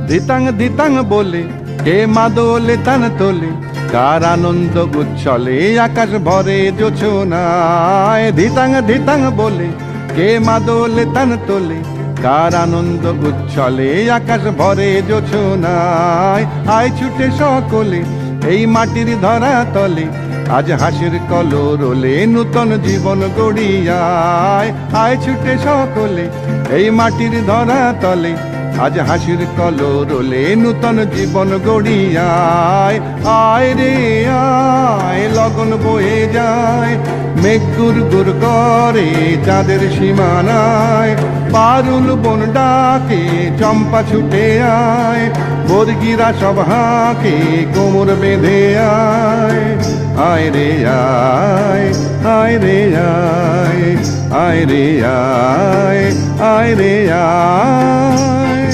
ধিতাং ধিতাং বলে কে মাদলে তান তোলে, কার আনন্দ উচ্ছলে আকাশ ভরে জোছনায়। ধিতাং ধিতাং বলে কে মাদলে তান তোলে, কার আনন্দ উচ্ছলে আকাশ ভরে জোছনায়। আয় ছুটে সকলে এই মাটির ধরা তলে, আজ হাসির কলরোলে নূতন জীবন গড়িয়ায়। আয় ছুটে সকলে এই মাটির ধরা তলে, আজ হাসির কলরোলে নূতন জীবন গড়িয়ায়। আয় রে আয় লগন বয়ে যায়, মেঘ গুর গুর করে চাঁদের সীমানায়। পারুল বন ডাকে চম্পা ছুটে আয়, বর্গিরা সব হাঁকে কোমর বেঁধে আয়। আয় রে আয়, আয় রে আয়, আয় রে আয়, আয় রে আয়।